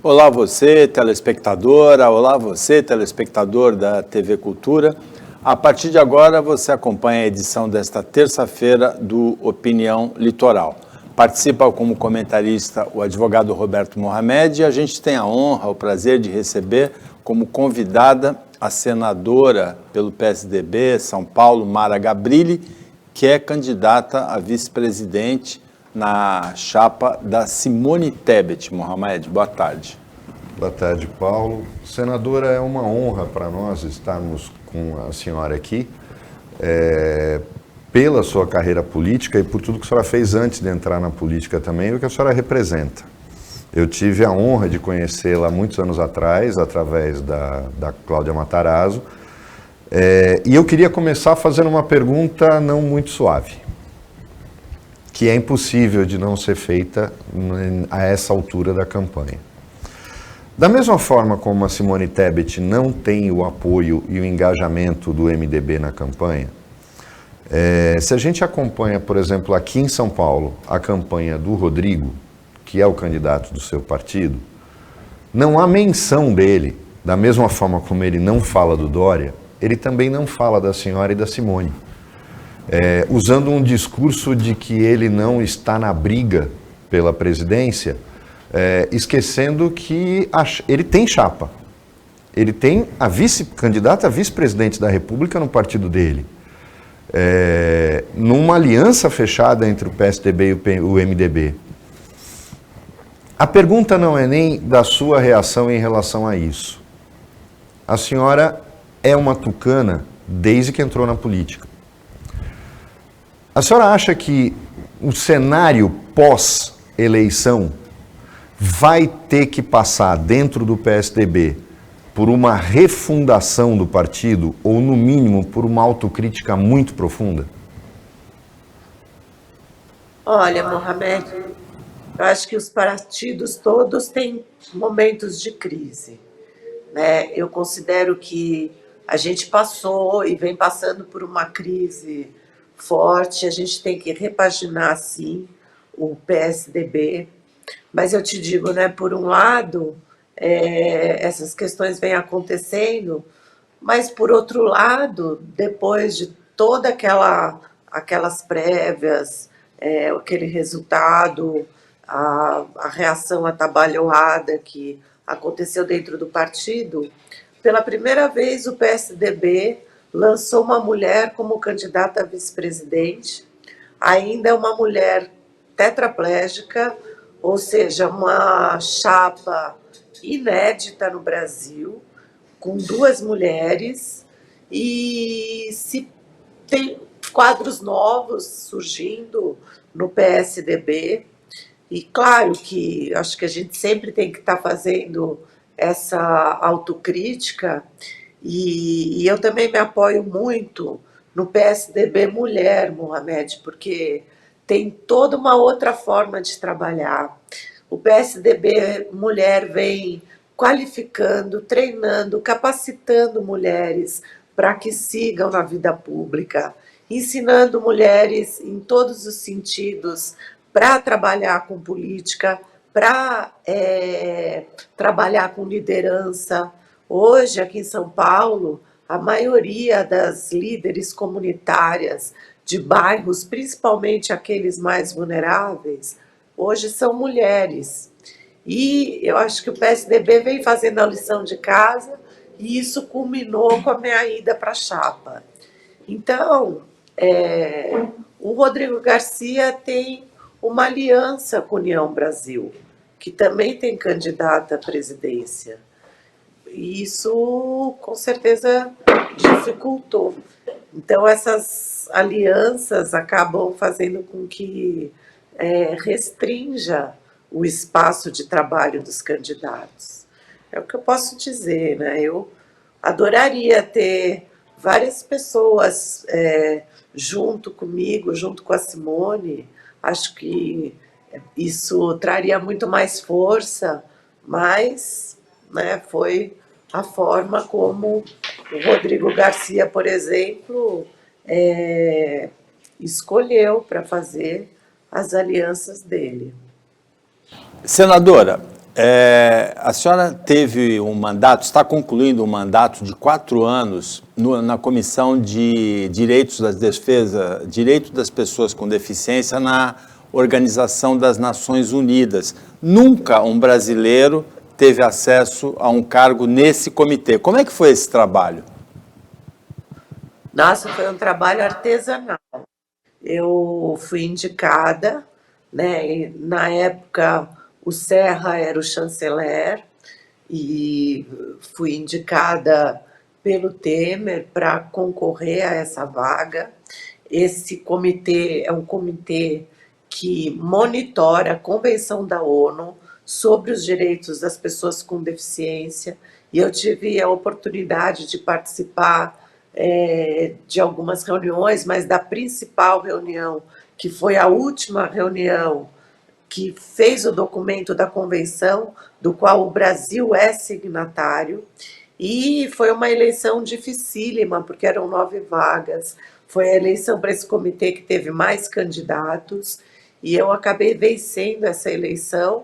Olá você, telespectadora, olá você, telespectador da TV Cultura. A partir de agora você acompanha a edição desta terça-feira do Opinião Litoral. Participa como comentarista o advogado Roberto Mohamed e a gente tem a honra, o prazer de receber como convidada a senadora pelo PSDB, São Paulo, Mara Gabrilli, que é candidata a vice-presidente na chapa da Simone Tebet. Mohamed, boa tarde. Boa tarde, Paulo. Senadora, é uma honra para nós estarmos com a senhora aqui, pela sua carreira política e por tudo que a senhora fez antes de entrar na política também, e o que a senhora representa. Eu tive a honra de conhecê-la muitos anos atrás, através da Cláudia Matarazzo, e eu queria começar fazendo uma pergunta não muito suave, que é impossível de não ser feita a essa altura da campanha. Da mesma forma como a Simone Tebet não tem o apoio e o engajamento do MDB na campanha, se a gente acompanha, por exemplo, aqui em São Paulo, a campanha do Rodrigo, que é o candidato do seu partido, não há menção dele, da mesma forma como ele não fala do Dória, ele também não fala da senhora e da Simone. Usando um discurso de que ele não está na briga pela presidência, esquecendo que ele tem chapa. Ele tem a candidata a vice-presidente da República no partido dele. Numa aliança fechada entre o PSDB e o MDB. A pergunta não é nem da sua reação em relação a isso. A senhora é uma tucana desde que entrou na política. A senhora acha que o cenário pós-eleição vai ter que passar dentro do PSDB por uma refundação do partido ou, no mínimo, por uma autocrítica muito profunda? Olha, Mohamed, eu acho que os partidos todos têm momentos de crise, né? Eu considero que a gente passou e vem passando por uma crise forte, a gente tem que repaginar, sim, o PSDB, mas eu te digo, né, por um lado, essas questões vêm acontecendo, mas por outro lado, depois de toda aquelas prévias, aquele resultado, a reação atabalhoada que aconteceu dentro do partido, pela primeira vez o PSDB lançou uma mulher como candidata a vice-presidente, ainda é uma mulher tetraplégica, ou seja, uma chapa inédita no Brasil, com 2 mulheres, e se tem quadros novos surgindo no PSDB, e claro que acho que a gente sempre tem que estar fazendo essa autocrítica, e eu também me apoio muito no PSDB Mulher, Mohamed, porque tem toda uma outra forma de trabalhar. O PSDB Mulher vem qualificando, treinando, capacitando mulheres para que sigam na vida pública, ensinando mulheres em todos os sentidos para trabalhar com política, para trabalhar com liderança. Hoje, aqui em São Paulo, a maioria das líderes comunitárias de bairros, principalmente aqueles mais vulneráveis, hoje são mulheres. E eu acho que o PSDB vem fazendo a lição de casa e isso culminou com a minha ida para a chapa. Então, o Rodrigo Garcia tem uma aliança com a União Brasil, que também tem candidata à presidência. E isso, com certeza, dificultou. Então, essas alianças acabam fazendo com que restrinja o espaço de trabalho dos candidatos. É o que eu posso dizer, né? Eu adoraria ter várias pessoas junto comigo, junto com a Simone. Acho que isso traria muito mais força, mas, né, foi a forma como o Rodrigo Garcia, por exemplo, escolheu para fazer as alianças dele. Senadora, A senhora teve um mandato, está concluindo um mandato de 4 anos na Comissão de Direitos Direito das Pessoas com Deficiência na Organização das Nações Unidas. Nunca um brasileiro teve acesso a um cargo nesse comitê. Como é que foi esse trabalho? Nossa, foi um trabalho artesanal. Eu fui indicada, né? E na época o Serra era o chanceler e fui indicada pelo Temer para concorrer a essa vaga. Esse comitê é um comitê que monitora a Convenção da ONU sobre os direitos das pessoas com deficiência, e eu tive a oportunidade de participar de algumas reuniões, mas da principal reunião, que foi a última reunião que fez o documento da convenção, do qual o Brasil é signatário, e foi uma eleição dificílima, porque eram 9 vagas, foi a eleição para esse comitê que teve mais candidatos, e eu acabei vencendo essa eleição,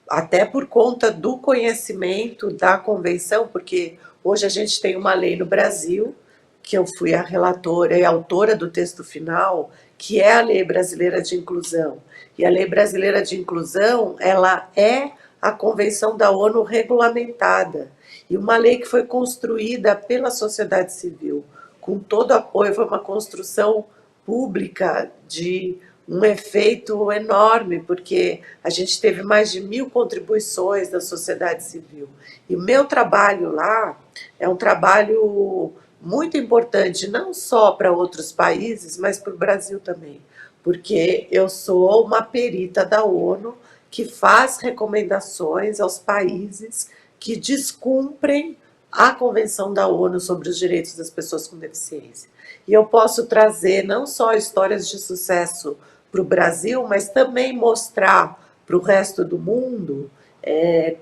até por conta do conhecimento da convenção, porque hoje a gente tem uma lei no Brasil, que eu fui a relatora e autora do texto final, que é a Lei Brasileira de Inclusão. E a Lei Brasileira de Inclusão, ela é a Convenção da ONU regulamentada, e uma lei que foi construída pela sociedade civil, com todo apoio, foi uma construção pública de um efeito enorme, porque a gente teve mais de 1.000 contribuições da sociedade civil. E o meu trabalho lá é um trabalho muito importante, não só para outros países, mas para o Brasil também, porque eu sou uma perita da ONU que faz recomendações aos países que descumprem a Convenção da ONU sobre os Direitos das Pessoas com Deficiência. E eu posso trazer não só histórias de sucesso para o Brasil, mas também mostrar para o resto do mundo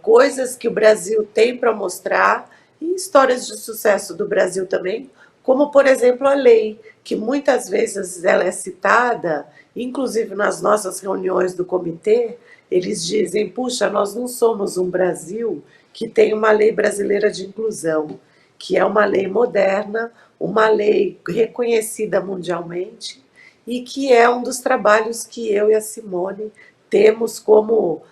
coisas que o Brasil tem para mostrar, e histórias de sucesso do Brasil também, como, por exemplo, a lei, que muitas vezes ela é citada, inclusive nas nossas reuniões do comitê, eles dizem, puxa, nós não somos um Brasil que tem uma lei brasileira de inclusão, que é uma lei moderna, uma lei reconhecida mundialmente, e que é um dos trabalhos que eu e a Simone temos como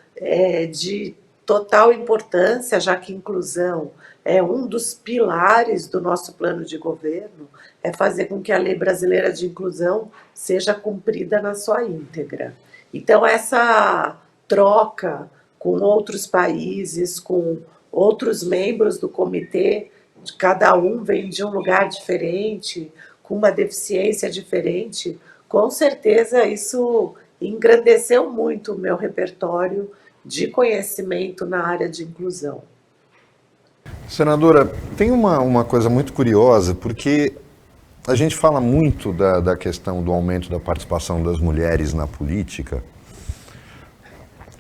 de total importância, já que inclusão é um dos pilares do nosso plano de governo, é fazer com que a Lei Brasileira de Inclusão seja cumprida na sua íntegra. Então, essa troca com outros países, com outros membros do comitê, cada um vem de um lugar diferente, com uma deficiência diferente, com certeza isso engrandeceu muito o meu repertório de conhecimento na área de inclusão. Senadora, tem uma coisa muito curiosa, porque a gente fala muito da questão do aumento da participação das mulheres na política,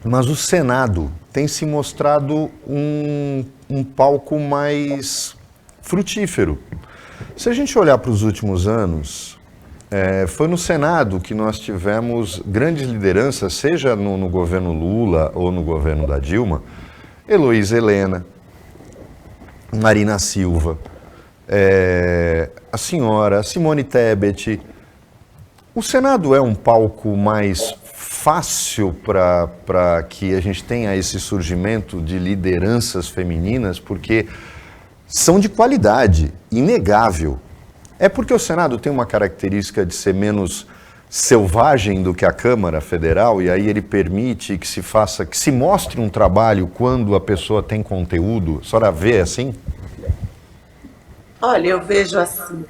mas o Senado tem se mostrado um palco mais frutífero. Se a gente olhar para os últimos anos, foi no Senado que nós tivemos grandes lideranças, seja no governo Lula ou no governo da Dilma, Heloísa Helena, Marina Silva, a senhora Simone Tebet. O Senado é um palco mais fácil para que a gente tenha esse surgimento de lideranças femininas, porque são de qualidade, inegável. É porque o Senado tem uma característica de ser menos selvagem do que a Câmara Federal, e aí ele permite que se mostre um trabalho quando a pessoa tem conteúdo. A senhora vê assim? Olha, eu vejo assim,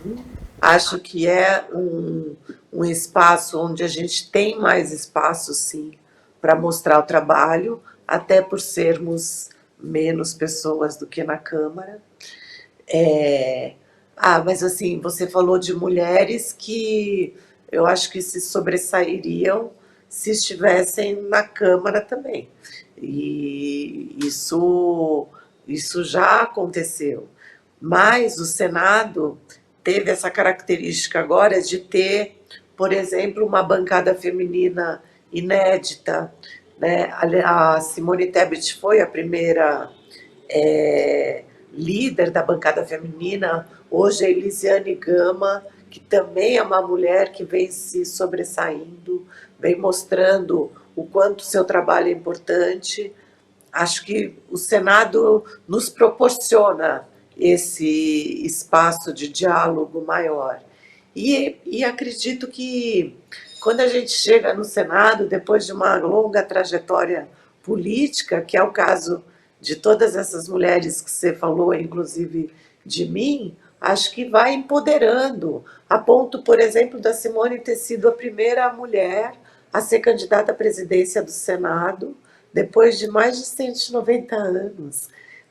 acho que é um espaço onde a gente tem mais espaço, sim, para mostrar o trabalho, até por sermos menos pessoas do que na Câmara. Mas assim, você falou de mulheres que eu acho que se sobressairiam se estivessem na Câmara também. E isso já aconteceu. Mas o Senado teve essa característica agora de ter, por exemplo, uma bancada feminina inédita, né? A Simone Tebet foi a primeira líder da bancada feminina. Hoje a Elisiane Gama, que também é uma mulher que vem se sobressaindo, vem mostrando o quanto seu trabalho é importante. Acho que o Senado nos proporciona esse espaço de diálogo maior. E acredito que quando a gente chega no Senado, depois de uma longa trajetória política, que é o caso de todas essas mulheres que você falou, inclusive de mim, acho que vai empoderando, a ponto, por exemplo, da Simone ter sido a primeira mulher a ser candidata à presidência do Senado, depois de mais de 190 anos,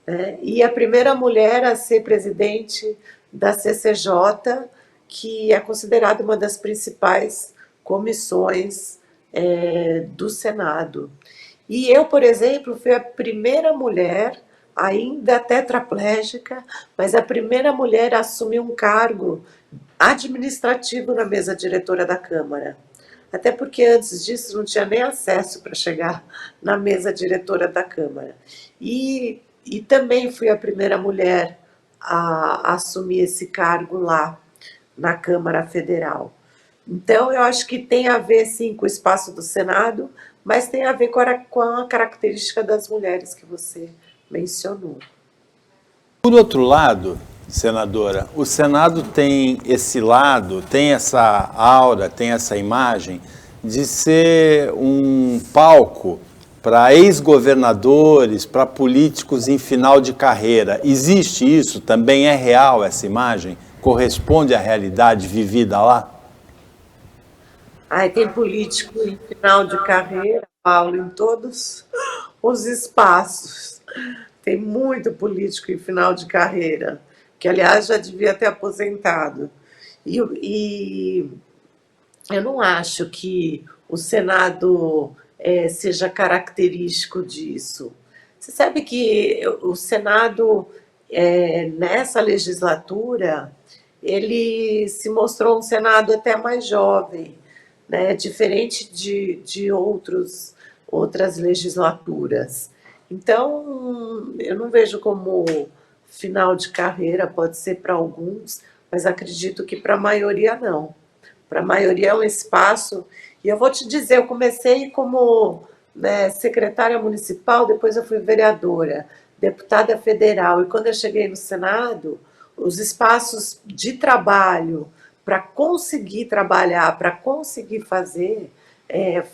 né? E a primeira mulher a ser presidente da CCJ, que é considerada uma das principais comissões do Senado. E eu, por exemplo, fui a primeira mulher, ainda tetraplégica, mas a primeira mulher a assumir um cargo administrativo na mesa diretora da Câmara. Até porque antes disso não tinha nem acesso para chegar na mesa diretora da Câmara. E também fui a primeira mulher a assumir esse cargo lá na Câmara Federal. Então, eu acho que tem a ver, sim, com o espaço do Senado, mas tem a ver com a característica das mulheres que você mencionou. Por outro lado, senadora, o Senado tem esse lado, tem essa aura, tem essa imagem de ser um palco para ex-governadores, para políticos em final de carreira. Existe isso? Também é real essa imagem? Corresponde à realidade vivida lá? Tem político em final de carreira, Paulo, em todos os espaços. Tem muito político em final de carreira, que, aliás, já devia ter aposentado. E eu não acho que o Senado seja característico disso. Você sabe que o Senado, nessa legislatura, ele se mostrou um Senado até mais jovem, né? Diferente de outras legislaturas. Então, eu não vejo como final de carreira, pode ser para alguns, mas acredito que para a maioria não. Para a maioria é um espaço, e eu vou te dizer, eu comecei como, né, secretária municipal, depois eu fui vereadora, deputada federal, e quando eu cheguei no Senado, os espaços de trabalho para conseguir trabalhar, para conseguir fazer,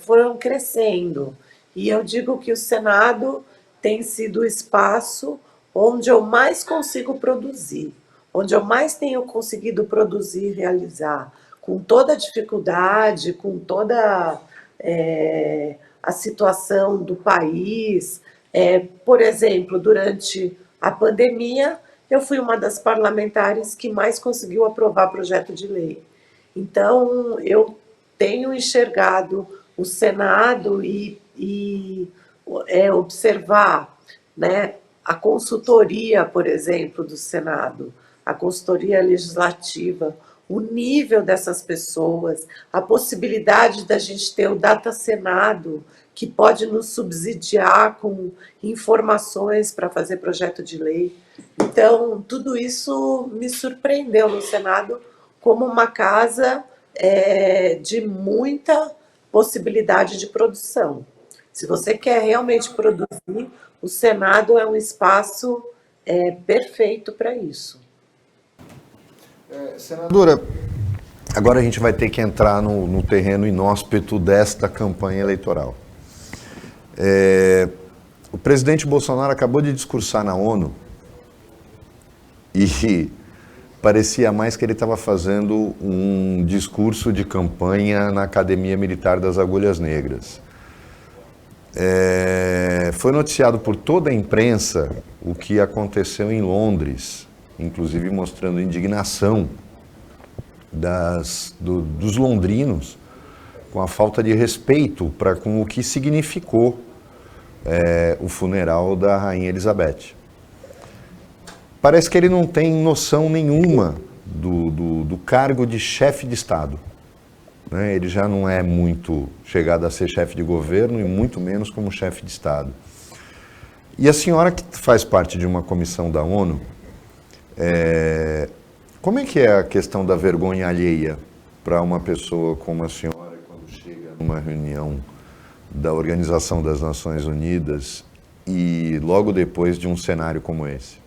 foram crescendo. E eu digo que o Senado tem sido o espaço onde eu mais consigo produzir, onde eu mais tenho conseguido produzir e realizar, com toda a dificuldade, com toda a situação do país. Por exemplo, durante a pandemia, eu fui uma das parlamentares que mais conseguiu aprovar projeto de lei. Então, eu tenho enxergado o Senado e observar, né, a consultoria, por exemplo, do Senado, a consultoria legislativa, o nível dessas pessoas, a possibilidade da gente ter o Data Senado, que pode nos subsidiar com informações para fazer projeto de lei. Então, tudo isso me surpreendeu no Senado como uma casa de muita possibilidade de produção. Se você quer realmente produzir, o Senado é um espaço perfeito para isso. Senadora, agora a gente vai ter que entrar no terreno inóspito desta campanha eleitoral. O presidente Bolsonaro acabou de discursar na ONU e parecia mais que ele estava fazendo um discurso de campanha na Academia Militar das Agulhas Negras. Foi noticiado por toda a imprensa o que aconteceu em Londres, inclusive mostrando indignação dos londrinos com a falta de respeito com o que significou o funeral da Rainha Elizabeth. Parece que ele não tem noção nenhuma do cargo de chefe de Estado. né? Ele já não é muito chegado a ser chefe de governo e muito menos como chefe de Estado. E a senhora que faz parte de uma comissão da ONU, como é que é a questão da vergonha alheia para uma pessoa como a senhora quando chega numa reunião da Organização das Nações Unidas e logo depois de um cenário como esse?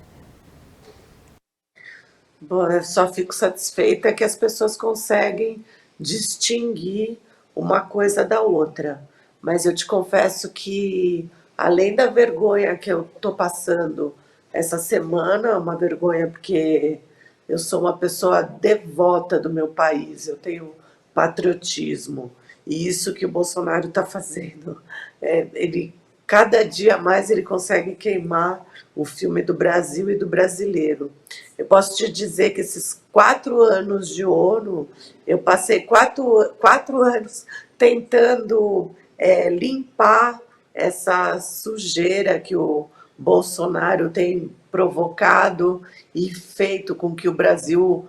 Bom, eu só fico satisfeita que as pessoas conseguem distinguir uma coisa da outra. Mas eu te confesso que, além da vergonha que eu estou passando essa semana, uma vergonha porque eu sou uma pessoa devota do meu país, eu tenho patriotismo, e isso que o Bolsonaro está fazendo. Cada dia mais ele consegue queimar o filme do Brasil e do brasileiro. Eu posso te dizer que esses 4 anos de ONU, eu passei 4 anos tentando limpar essa sujeira que o Bolsonaro tem provocado e feito com que o Brasil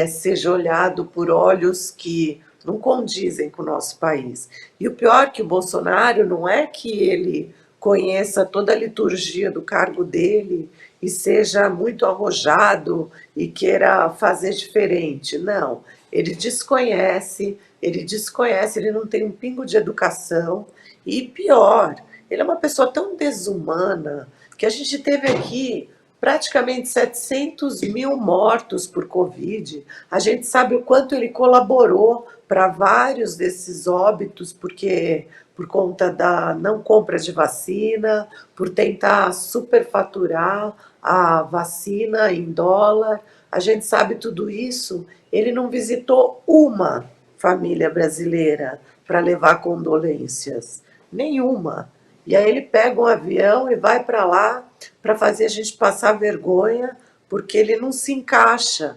seja olhado por olhos que não condizem com o nosso país. E o pior é que o Bolsonaro não é que ele conheça toda a liturgia do cargo dele e seja muito arrojado e queira fazer diferente. Não, ele desconhece, ele não tem um pingo de educação e pior, ele é uma pessoa tão desumana que a gente teve aqui praticamente 700 mil mortos por Covid. A gente sabe o quanto ele colaborou para vários desses óbitos, porque por conta da não compra de vacina, por tentar superfaturar a vacina em dólar. A gente sabe tudo isso. Ele não visitou uma família brasileira para levar condolências. Nenhuma. E aí ele pega um avião e vai para lá para fazer a gente passar vergonha, porque ele não se encaixa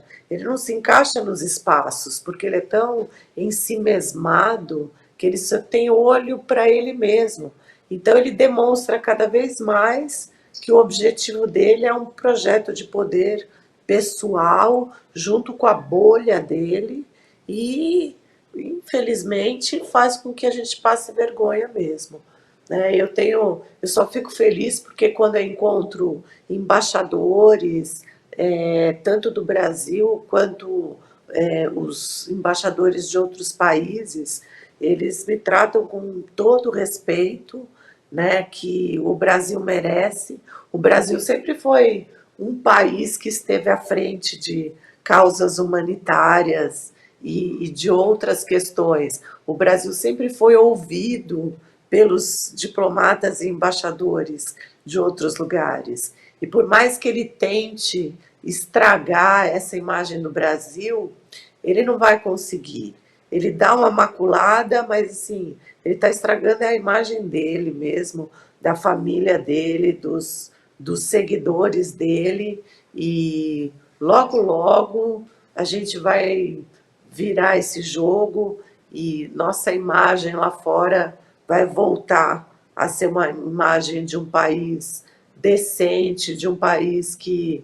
nos espaços, porque ele é tão ensimesmado que ele só tem olho para ele mesmo. Então ele demonstra cada vez mais que o objetivo dele é um projeto de poder pessoal, junto com a bolha dele, e infelizmente faz com que a gente passe vergonha mesmo. Eu só fico feliz porque quando eu encontro embaixadores, tanto do Brasil quanto os embaixadores de outros países, eles me tratam com todo o respeito, né, que o Brasil merece. O Brasil sempre foi um país que esteve à frente de causas humanitárias e de outras questões. O Brasil sempre foi ouvido pelos diplomatas e embaixadores de outros lugares. E por mais que ele tente estragar essa imagem do Brasil, ele não vai conseguir. Ele dá uma maculada, mas assim, ele está estragando a imagem dele mesmo, da família dele, dos seguidores dele, e logo, logo a gente vai virar esse jogo e nossa imagem lá fora vai voltar a ser uma imagem de um país decente, de um país que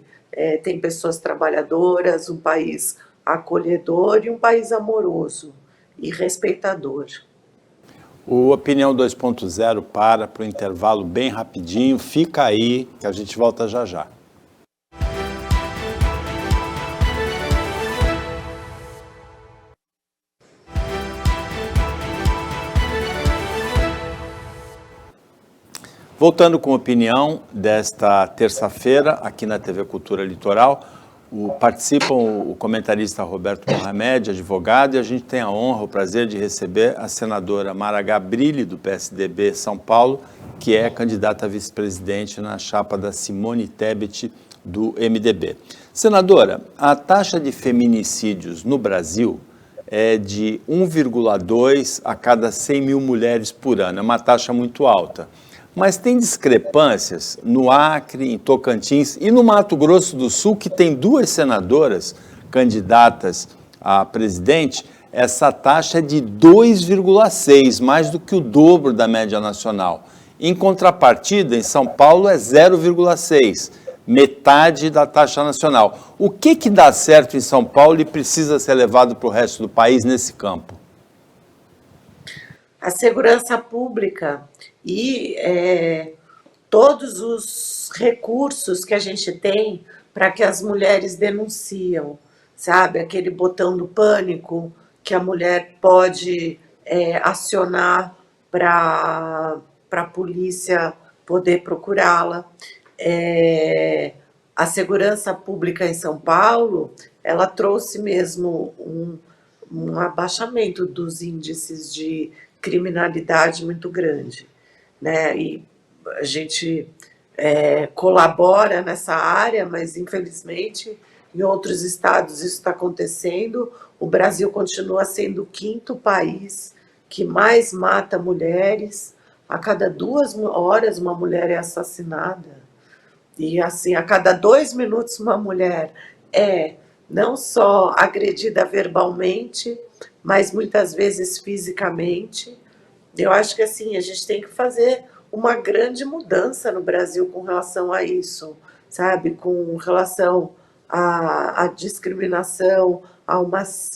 tem pessoas trabalhadoras, um país acolhedor e um país amoroso e respeitador. O Opinião 2.0 para o intervalo bem rapidinho. Fica aí que a gente volta já já. Voltando com a opinião desta terça-feira aqui na TV Cultura Litoral, participam o comentarista Roberto Mohamed, advogado, e a gente tem a honra, o prazer de receber a senadora Mara Gabrilli, do PSDB São Paulo, que é candidata a vice-presidente na chapa da Simone Tebet, do MDB. Senadora, a taxa de feminicídios no Brasil é de 1,2 a cada 100 mil mulheres por ano, é uma taxa muito alta. Mas tem discrepâncias no Acre, em Tocantins e no Mato Grosso do Sul, que tem 2 senadoras candidatas a presidente. Essa taxa é de 2,6, mais do que o dobro da média nacional. Em contrapartida, em São Paulo é 0,6, metade da taxa nacional. O que dá certo em São Paulo e precisa ser levado para o resto do país nesse campo? A segurança pública e todos os recursos que a gente tem para que as mulheres denunciam, sabe? Aquele botão do pânico que a mulher pode acionar para a polícia poder procurá-la. A segurança pública em São Paulo, ela trouxe mesmo um abaixamento dos índices de criminalidade muito grande, né? E a gente colabora nessa área, mas infelizmente em outros estados isso está acontecendo. O Brasil continua sendo o quinto país que mais mata mulheres. A cada 2 horas uma mulher é assassinada. E assim, a cada 2 minutos uma mulher é não só agredida verbalmente, mas muitas vezes fisicamente. Eu acho que assim, a gente tem que fazer uma grande mudança no Brasil com relação a isso, sabe? Com relação à discriminação, ao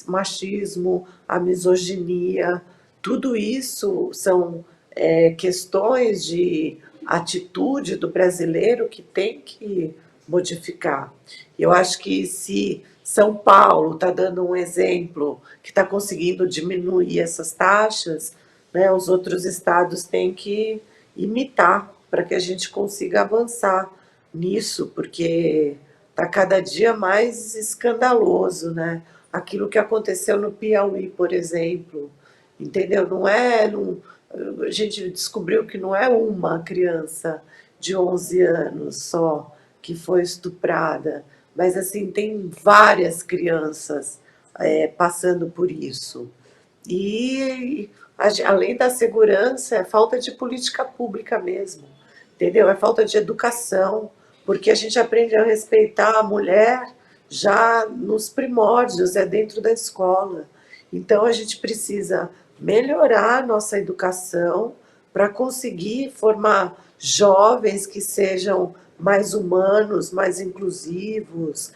machismo, à misoginia. Tudo isso são questões de atitude do brasileiro que tem que modificar. Eu acho que se São Paulo está dando um exemplo que está conseguindo diminuir essas taxas, né, os outros estados têm que imitar para que a gente consiga avançar nisso, porque está cada dia mais escandaloso, né? Aquilo que aconteceu no Piauí, por exemplo, entendeu? A gente descobriu que não é uma criança de 11 anos só que foi estuprada, mas assim tem várias crianças passando por isso. E além da segurança, é falta de política pública mesmo, entendeu? É falta de educação, porque a gente aprende a respeitar a mulher já nos primórdios, é dentro da escola. Então a gente precisa melhorar a nossa educação para conseguir formar jovens que sejam mais humanos, mais inclusivos,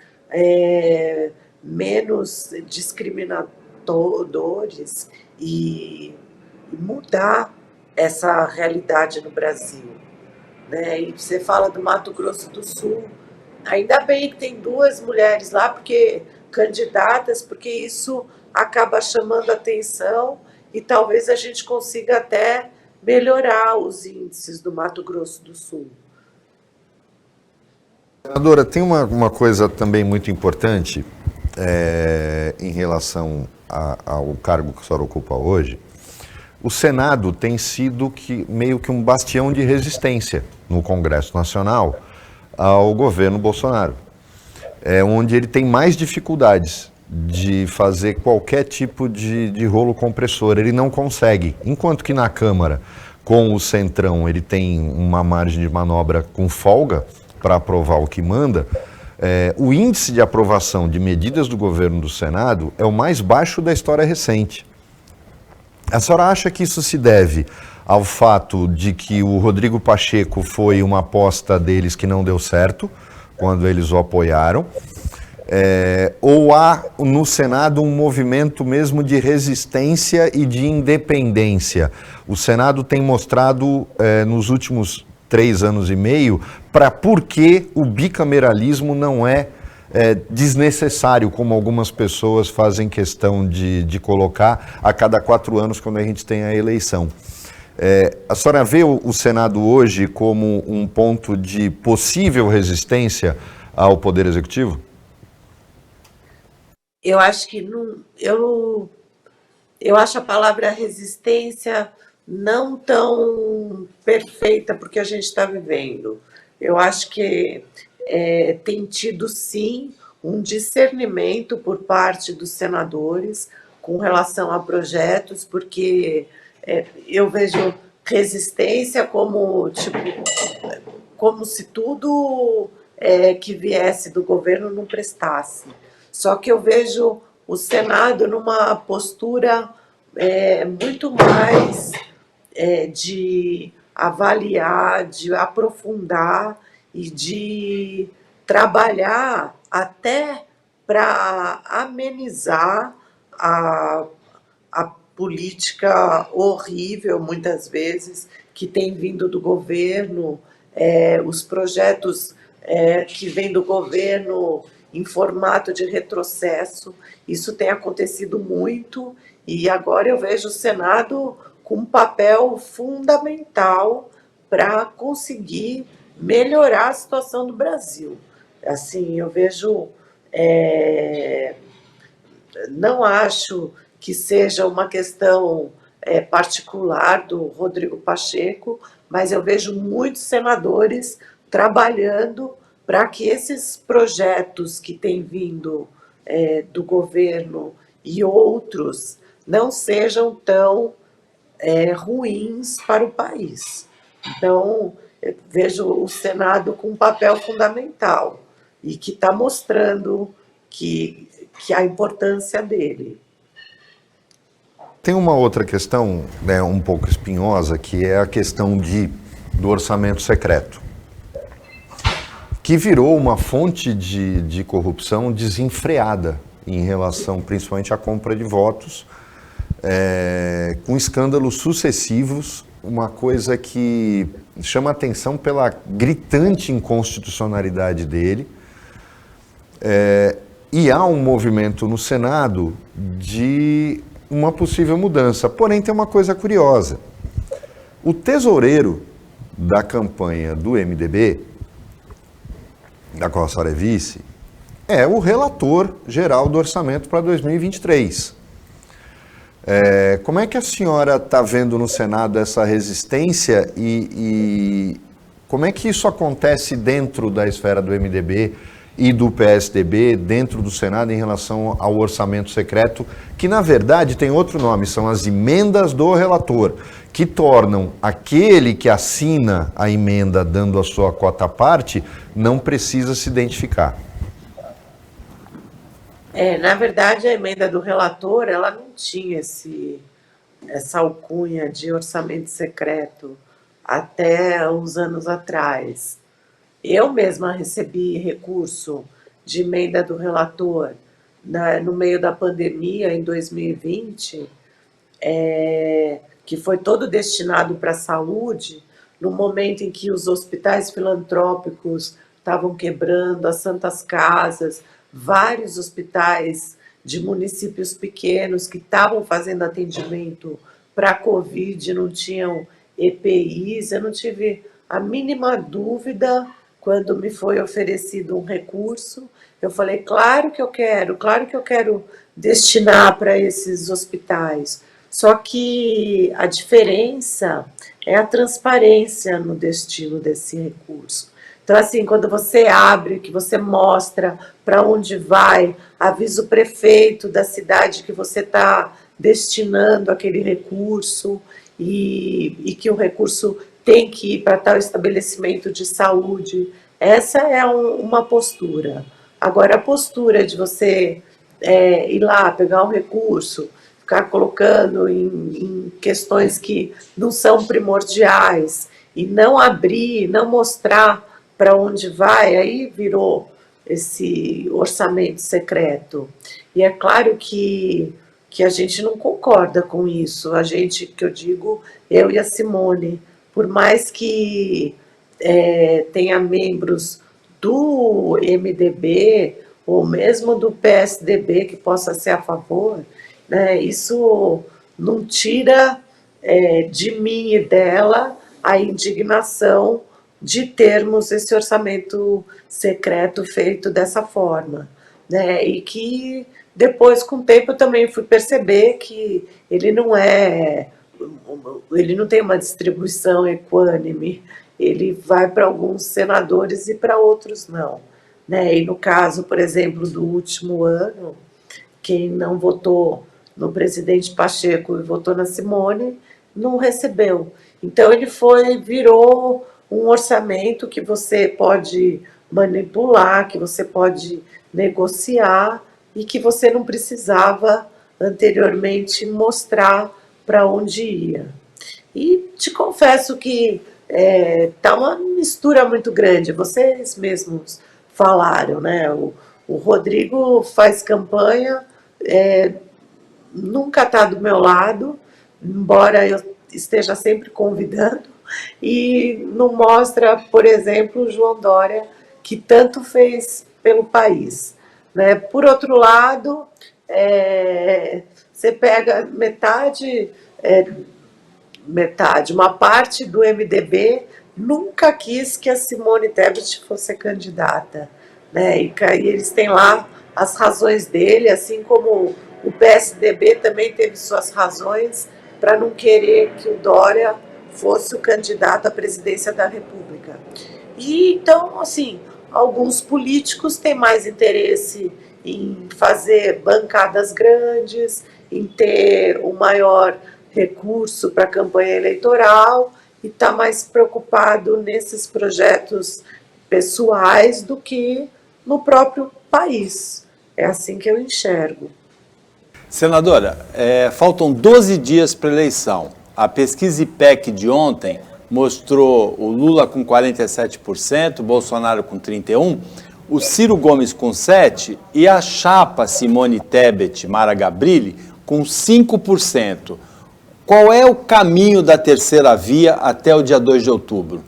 menos discriminadores e mudar essa realidade no Brasil, né? E você fala do Mato Grosso do Sul, ainda bem que tem 2 mulheres lá, porque candidatas, porque isso acaba chamando atenção e talvez a gente consiga até melhorar os índices do Mato Grosso do Sul. Senadora, tem uma coisa também muito importante em relação ao cargo que a senhora ocupa hoje. O Senado tem sido meio que um bastião de resistência no Congresso Nacional ao governo Bolsonaro. É onde ele tem mais dificuldades de fazer qualquer tipo de rolo compressor. Ele não consegue. Enquanto que na Câmara, com o Centrão, ele tem uma margem de manobra com folga para aprovar o que manda, o índice de aprovação de medidas do governo do Senado é o mais baixo da história recente. A senhora acha que isso se deve ao fato de que o Rodrigo Pacheco foi uma aposta deles que não deu certo, quando eles o apoiaram? Ou há no Senado um movimento mesmo de resistência e de independência? O Senado tem mostrado nos últimos 3 anos e meio para por que o bicameralismo não é desnecessário, como algumas pessoas fazem questão de colocar a cada 4 anos quando a gente tem a eleição. A senhora vê o Senado hoje como um ponto de possível resistência ao Poder Executivo? Eu acho que não, eu acho a palavra resistência não tão perfeita porque a gente está vivendo. Eu acho que tem tido, sim, um discernimento por parte dos senadores com relação a projetos, porque eu vejo resistência como, tipo, como se tudo que viesse do governo não prestasse. Só que eu vejo o Senado numa postura muito mais de avaliar, de aprofundar e de trabalhar até para amenizar a política horrível, muitas vezes, que tem vindo do governo, os projetos que vêm do governo em formato de retrocesso. Isso tem acontecido muito, e agora eu vejo o Senado com um papel fundamental para conseguir melhorar a situação do Brasil. Assim, eu vejo, não acho que seja uma questão particular do Rodrigo Pacheco, mas eu vejo muitos senadores trabalhando para que esses projetos que têm vindo do governo e outros não sejam tão ruins para o país. Então, eu vejo o Senado com um papel fundamental e que está mostrando que a importância dele. Tem uma outra questão, né, um pouco espinhosa, que é a questão do orçamento secreto, que virou uma fonte de corrupção desenfreada em relação principalmente à compra de votos, com escândalos sucessivos, uma coisa que chama atenção pela gritante inconstitucionalidade dele, e há um movimento no Senado de uma possível mudança. Porém, tem uma coisa curiosa. O tesoureiro da campanha do MDB, da qual a senhora é vice, é o relator geral do orçamento para 2023. Como é que a senhora está vendo no Senado essa resistência e como é que isso acontece dentro da esfera do MDB e do PSDB, dentro do Senado, em relação ao orçamento secreto, que na verdade tem outro nome, são as emendas do relator, que tornam aquele que assina a emenda dando a sua quota à parte, não precisa se identificar. Na verdade, a emenda do relator, ela não tinha essa alcunha de orçamento secreto até uns anos atrás. Eu mesma recebi recurso de emenda do relator no meio da pandemia, em 2020, que foi todo destinado para a saúde, no momento em que os hospitais filantrópicos estavam quebrando, as santas casas, vários hospitais de municípios pequenos que estavam fazendo atendimento para a Covid, não tinham EPIs. Eu não tive a mínima dúvida quando me foi oferecido um recurso. Eu falei, claro que eu quero destinar para esses hospitais. Só que a diferença é a transparência no destino desse recurso. Então, assim, quando você abre, que você mostra para onde vai, avisa o prefeito da cidade que você está destinando aquele recurso e que o recurso tem que ir para tal estabelecimento de saúde. Essa é uma postura. Agora, a postura de você ir lá, pegar um recurso, ficar colocando em questões que não são primordiais e não abrir, não mostrar para onde vai, aí virou esse orçamento secreto. E é claro que a gente não concorda com isso. A gente, que eu digo, eu e a Simone, por mais que tenha membros do MDB ou mesmo do PSDB que possa ser a favor, né, isso não tira de mim e dela a indignação de termos esse orçamento secreto feito dessa forma, né? E que depois, com o tempo, eu também fui perceber que ele não tem uma distribuição equânime, ele vai para alguns senadores e para outros não, né? E no caso, por exemplo, do último ano, quem não votou no presidente Pacheco e votou na Simone, não recebeu. Então ele virou um orçamento que você pode manipular, que você pode negociar e que você não precisava anteriormente mostrar para onde ia. E te confesso que tá uma mistura muito grande, vocês mesmos falaram, né? O Rodrigo faz campanha nunca está do meu lado, embora eu esteja sempre convidando, e não mostra, por exemplo, o João Dória, que tanto fez pelo país, né? Por outro lado, você pega uma parte do MDB nunca quis que a Simone Tebet fosse candidata, né? E eles têm lá as razões dele, assim como o PSDB também teve suas razões para não querer que o Dória fosse o candidato à presidência da República. E então, assim, alguns políticos têm mais interesse em fazer bancadas grandes, em ter o maior recurso para a campanha eleitoral e está mais preocupado nesses projetos pessoais do que no próprio país. É assim que eu enxergo. Senadora, faltam 12 dias para a eleição. A pesquisa IPEC de ontem mostrou o Lula com 47%, o Bolsonaro com 31%, o Ciro Gomes com 7% e a chapa Simone Tebet, Mara Gabrilli, com 5%. Qual é o caminho da terceira via até o dia 2 de outubro?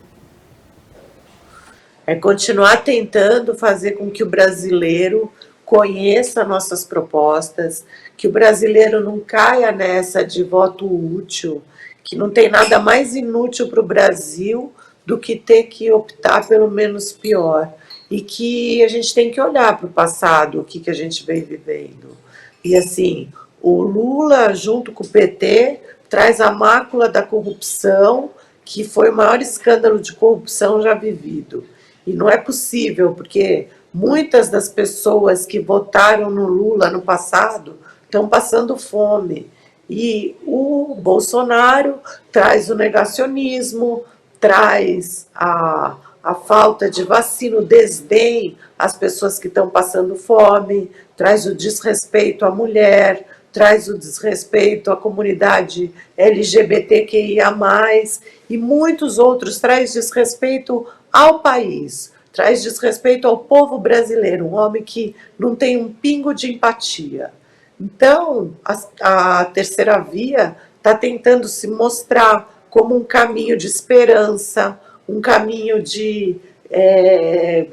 É continuar tentando fazer com que o brasileiro conheça nossas propostas, que o brasileiro não caia nessa de voto útil, que não tem nada mais inútil para o Brasil do que ter que optar pelo menos pior. E que a gente tem que olhar para o passado, o que a gente vem vivendo. E assim, o Lula, junto com o PT, traz a mácula da corrupção, que foi o maior escândalo de corrupção já vivido. E não é possível, porque muitas das pessoas que votaram no Lula no passado estão passando fome. E o Bolsonaro traz o negacionismo, traz a falta de vacina, o desdém às pessoas que estão passando fome, traz o desrespeito à mulher, traz o desrespeito à comunidade LGBTQIA+, e muitos outros, traz desrespeito ao país, traz desrespeito ao povo brasileiro, um homem que não tem um pingo de empatia. Então, a terceira via está tentando se mostrar como um caminho de esperança, um caminho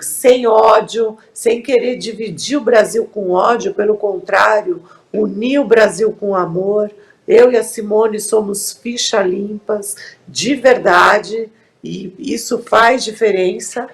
sem ódio, sem querer dividir o Brasil com ódio, pelo contrário, unir o Brasil com amor. Eu e a Simone somos ficha limpas, de verdade, e isso faz diferença.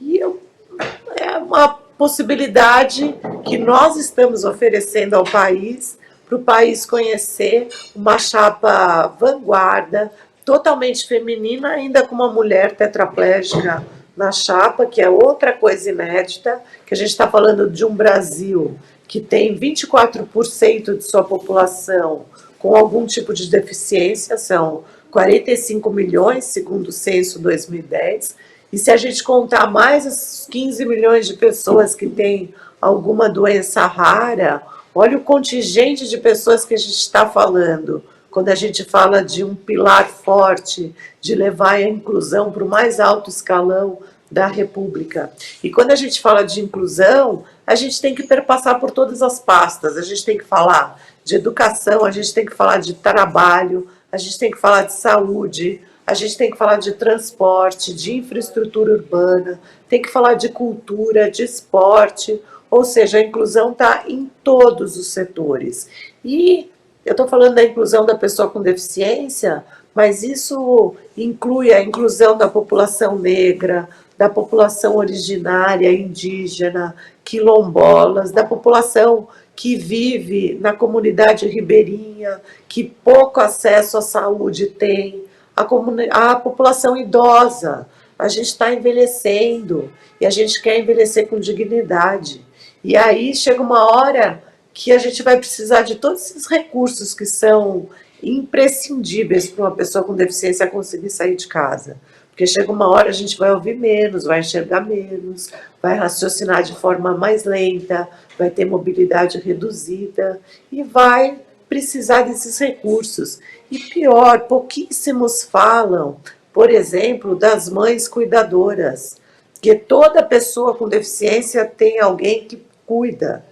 E é uma possibilidade que nós estamos oferecendo ao país, para o país conhecer uma chapa vanguarda, totalmente feminina, ainda com uma mulher tetraplégica na chapa, que é outra coisa inédita, que a gente está falando de um Brasil que tem 24% de sua população com algum tipo de deficiência, são 45 milhões, segundo o censo 2010, e se a gente contar mais os 15 milhões de pessoas que têm alguma doença rara, olha o contingente de pessoas que a gente está falando, quando a gente fala de um pilar forte, de levar a inclusão para o mais alto escalão da República. E quando a gente fala de inclusão, a gente tem que perpassar por todas as pastas, a gente tem que falar de educação, a gente tem que falar de trabalho, a gente tem que falar de saúde, a gente tem que falar de transporte, de infraestrutura urbana, tem que falar de cultura, de esporte, ou seja, a inclusão está em todos os setores. E eu estou falando da inclusão da pessoa com deficiência, mas isso inclui a inclusão da população negra, da população originária, indígena, quilombolas, da população que vive na comunidade ribeirinha, que pouco acesso à saúde tem, a população idosa. A gente está envelhecendo e a gente quer envelhecer com dignidade. E aí chega uma hora que a gente vai precisar de todos esses recursos que são imprescindíveis para uma pessoa com deficiência conseguir sair de casa. Porque chega uma hora a gente vai ouvir menos, vai enxergar menos, vai raciocinar de forma mais lenta, vai ter mobilidade reduzida e vai precisar desses recursos. E pior, pouquíssimos falam, por exemplo, das mães cuidadoras, que toda pessoa com deficiência tem alguém que cuida.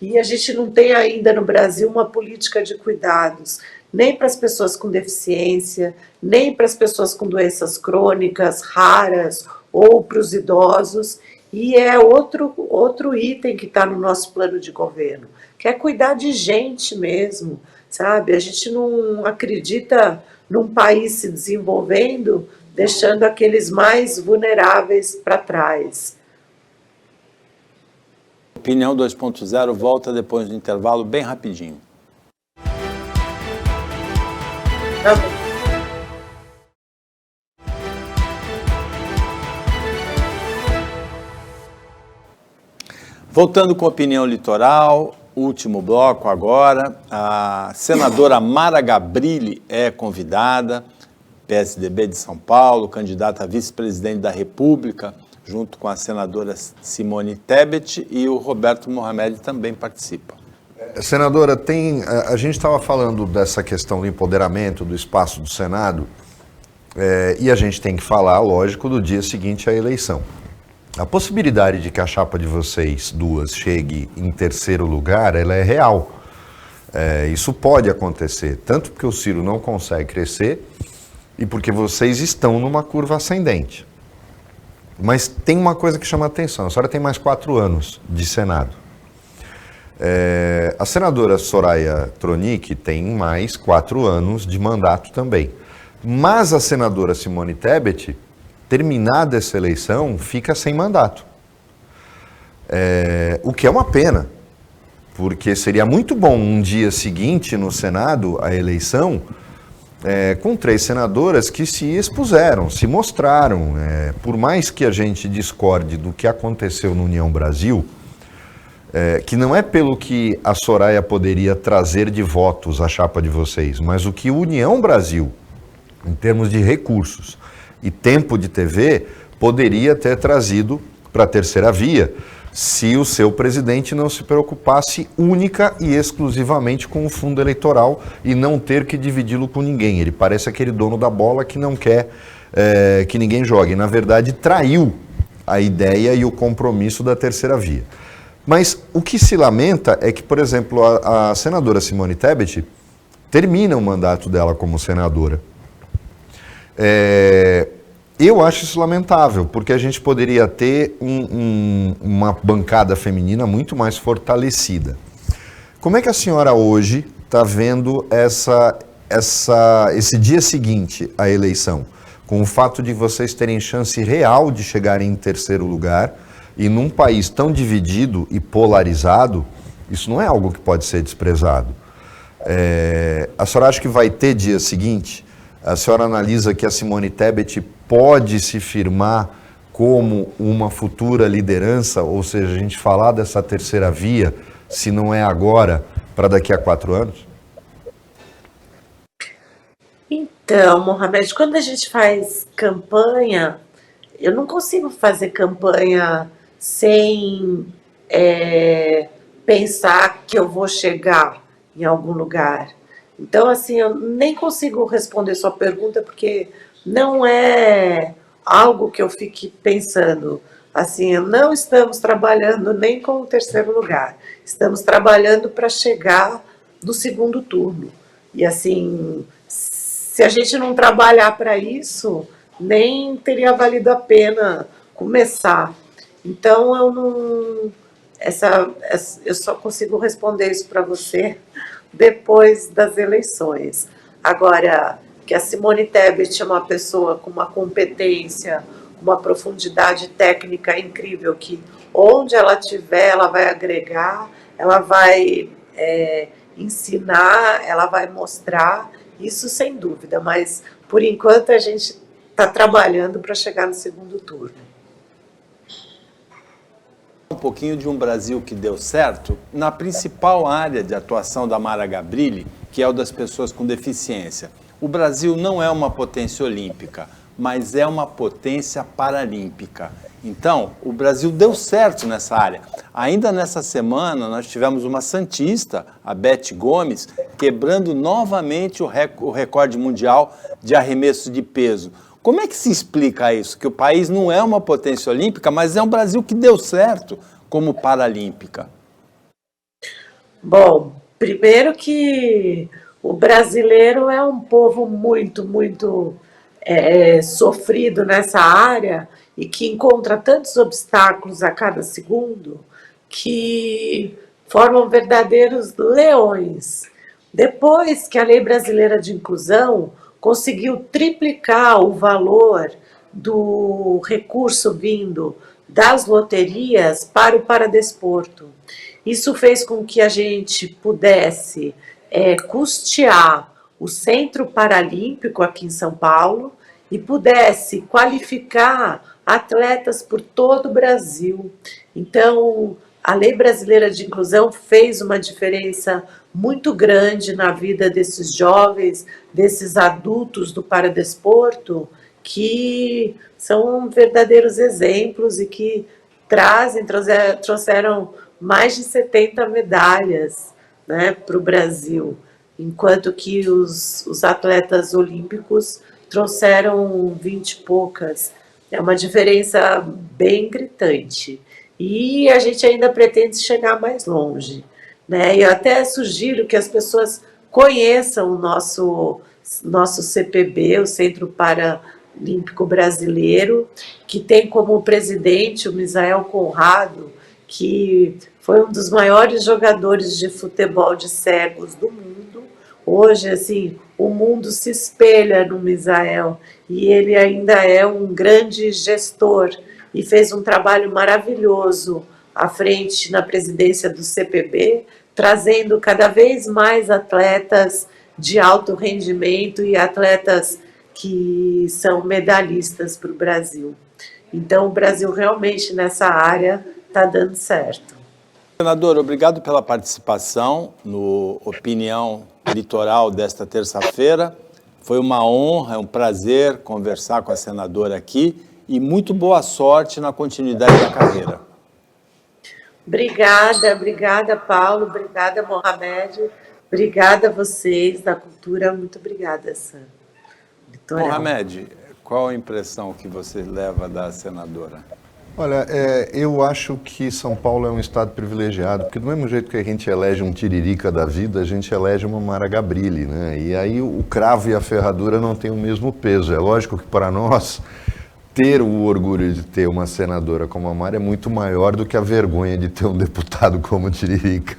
E a gente não tem ainda no Brasil uma política de cuidados, nem para as pessoas com deficiência, nem para as pessoas com doenças crônicas raras ou para os idosos. E é outro item que está no nosso plano de governo, que é cuidar de gente mesmo, sabe? A gente não acredita num país se desenvolvendo, deixando aqueles mais vulneráveis para trás. Opinião 2.0 volta depois do intervalo, bem rapidinho. Tá bom. Voltando com a opinião litoral, último bloco agora, a senadora Mara Gabrilli é convidada, PSDB de São Paulo, candidata a vice-presidente da República, junto com a senadora Simone Tebet, e o Roberto Mohamed também participa. Senadora, a gente estava falando dessa questão do empoderamento do espaço do Senado, e a gente tem que falar, lógico, do dia seguinte à eleição. A possibilidade de que a chapa de vocês duas chegue em terceiro lugar, ela é real. Isso pode acontecer, tanto porque o Ciro não consegue crescer e porque vocês estão numa curva ascendente. Mas tem uma coisa que chama atenção, a senhora tem mais 4 anos de Senado. A senadora Soraya Tronic tem mais 4 anos de mandato também. Mas a senadora Simone Tebet, terminada essa eleição, fica sem mandato. O que é uma pena, porque seria muito bom um dia seguinte no Senado, a eleição, com 3 senadoras que se expuseram, se mostraram. Por mais que a gente discorde do que aconteceu no União Brasil, que não é pelo que a Soraya poderia trazer de votos à chapa de vocês, mas o que o União Brasil, em termos de recursos e tempo de TV, poderia ter trazido para a terceira via, se o seu presidente não se preocupasse única e exclusivamente com o fundo eleitoral e não ter que dividi-lo com ninguém. Ele parece aquele dono da bola que não quer que ninguém jogue. Na verdade, traiu a ideia e o compromisso da terceira via. Mas o que se lamenta é que, por exemplo, a senadora Simone Tebet termina o mandato dela como senadora. Eu acho isso lamentável, porque a gente poderia ter uma bancada feminina muito mais fortalecida. Como é que a senhora hoje está vendo esse dia seguinte à eleição, com o fato de vocês terem chance real de chegarem em terceiro lugar, e num país tão dividido e polarizado, isso não é algo que pode ser desprezado. A senhora acha que vai ter dia seguinte? A senhora analisa que a Simone Tebet pode se firmar como uma futura liderança, ou seja, a gente falar dessa terceira via, se não é agora, para daqui a 4 anos? Então, Mohamed, quando a gente faz campanha, eu não consigo fazer campanha sem pensar que eu vou chegar em algum lugar. Então, assim, eu nem consigo responder sua pergunta, porque não é algo que eu fique pensando. Assim, não estamos trabalhando nem com o terceiro lugar. Estamos trabalhando para chegar no segundo turno. E, assim, se a gente não trabalhar para isso, nem teria valido a pena começar. Então, eu só consigo responder isso para você depois das eleições. Agora, que a Simone Tebet é uma pessoa com uma competência, uma profundidade técnica incrível, que onde ela estiver, ela vai agregar, ela vai ensinar, ela vai mostrar, isso sem dúvida, mas por enquanto a gente está trabalhando para chegar no segundo turno. Um pouquinho de um Brasil que deu certo na principal área de atuação da Mara Gabrilli, que é o das pessoas com deficiência. O Brasil não é uma potência olímpica, mas é uma potência paralímpica. Então, o Brasil deu certo nessa área. Ainda nessa semana, nós tivemos uma santista, a Beth Gomes, quebrando novamente o recorde mundial de arremesso de peso. Como é que se explica isso? Que o país não é uma potência olímpica, mas é um Brasil que deu certo como paralímpica. Bom, primeiro que o brasileiro é um povo muito sofrido nessa área e que encontra tantos obstáculos a cada segundo que formam verdadeiros leões. Depois que a Lei Brasileira de Inclusão conseguiu triplicar o valor do recurso vindo das loterias para o paradesporto. Isso fez com que a gente pudesse custear o Centro Paralímpico aqui em São Paulo e pudesse qualificar atletas por todo o Brasil. Então, a Lei Brasileira de Inclusão fez uma diferença muito grande na vida desses jovens, desses adultos do paradesporto, que são verdadeiros exemplos e que trouxeram mais de 70 medalhas, né, para o Brasil, enquanto que os atletas olímpicos trouxeram 20 e poucas. É uma diferença bem gritante. E a gente ainda pretende chegar mais longe, né? E eu até sugiro que as pessoas conheçam o nosso CPB, o Centro Paralímpico Brasileiro, que tem como presidente o Misael Conrado, que foi um dos maiores jogadores de futebol de cegos do mundo. Hoje, assim, o mundo se espelha no Misael e ele ainda é um grande gestor e fez um trabalho maravilhoso à frente na presidência do CPB, trazendo cada vez mais atletas de alto rendimento e atletas que são medalhistas para o Brasil. Então, o Brasil realmente nessa área está dando certo. Senador, obrigado pela participação no Opinião Litoral desta terça-feira. Foi uma honra, é um prazer conversar com a senadora aqui e muito boa sorte na continuidade da carreira. Obrigada, Paulo, obrigada, Mohamed, obrigada a vocês da cultura, muito obrigada, Sam. Mohamed, qual a impressão que você leva da senadora? Olha, eu acho que São Paulo é um estado privilegiado, porque do mesmo jeito que a gente elege um tiririca da vida, a gente elege uma Mara Gabrilli, né? E aí o cravo e a ferradura não têm o mesmo peso. É lógico que para nós, ter o orgulho de ter uma senadora como a Mara é muito maior do que a vergonha de ter um deputado como o Tiririca.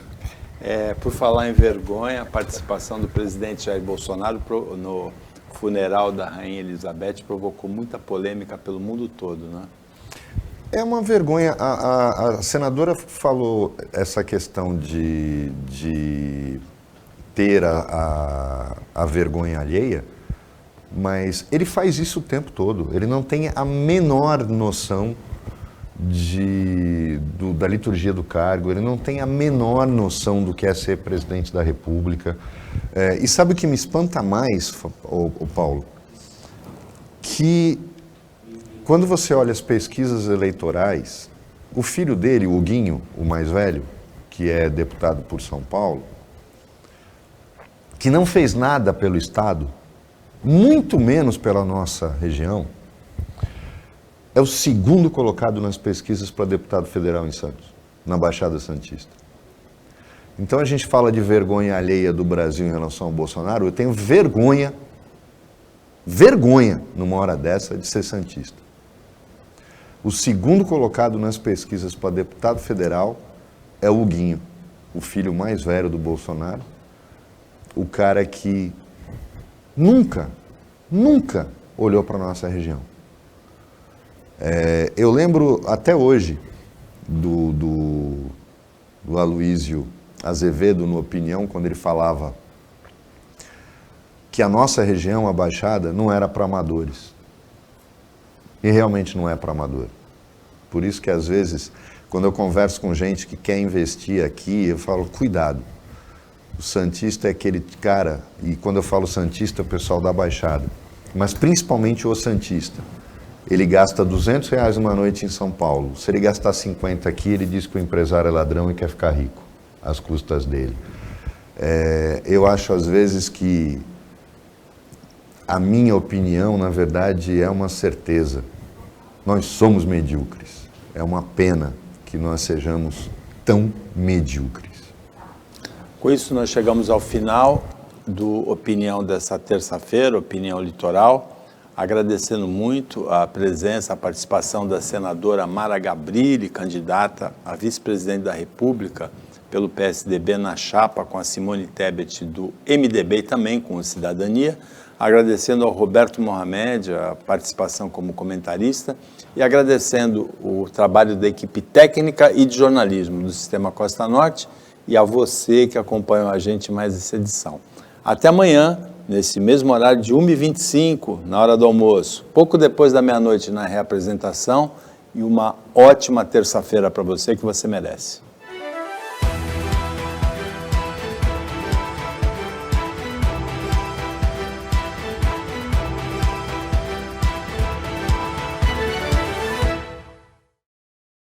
Por falar em vergonha, a participação do presidente Jair Bolsonaro no funeral da Rainha Elizabeth provocou muita polêmica pelo mundo todo, né? É uma vergonha. A senadora falou essa questão de ter a vergonha alheia, mas ele faz isso o tempo todo. Ele não tem a menor noção da liturgia do cargo, ele não tem a menor noção do que é ser presidente da República. E sabe o que me espanta mais, o Paulo? Que quando você olha as pesquisas eleitorais, o filho dele, o Huguinho, o mais velho, que é deputado por São Paulo, que não fez nada pelo Estado, muito menos pela nossa região, é o segundo colocado nas pesquisas para deputado federal em Santos, na Baixada Santista. Então a gente fala de vergonha alheia do Brasil em relação ao Bolsonaro. Eu tenho vergonha numa hora dessa de ser santista. O segundo colocado nas pesquisas para deputado federal é o Huguinho, o filho mais velho do Bolsonaro, o cara que nunca olhou para a nossa região. Eu lembro até hoje do Aloysio Azevedo, no Opinião, quando ele falava que a nossa região, a Baixada, não era para amadores. E realmente não é para amador. Por isso que, às vezes, quando eu converso com gente que quer investir aqui, eu falo, cuidado. O santista é aquele cara, e quando eu falo santista, é o pessoal da Baixada, mas principalmente o santista. Ele gasta R$200 uma noite em São Paulo. Se ele gastar 50 aqui, ele diz que o empresário é ladrão e quer ficar rico, às custas dele. Eu acho, às vezes, que a minha opinião, na verdade, é uma certeza. Nós somos medíocres. É uma pena que nós sejamos tão medíocres. Com isso, nós chegamos ao final do Opinião dessa terça-feira, Opinião Litoral, agradecendo muito a presença, a participação da senadora Mara Gabrilli, candidata a vice-presidente da República pelo PSDB na chapa com a Simone Tebet do MDB e também com o Cidadania, agradecendo ao Roberto Mohamed a participação como comentarista e agradecendo o trabalho da equipe técnica e de jornalismo do Sistema Costa Norte e a você que acompanhou a gente em mais essa edição. Até amanhã, nesse mesmo horário de 1h25, na hora do almoço, pouco depois da meia-noite na reapresentação, e uma ótima terça-feira para você que você merece.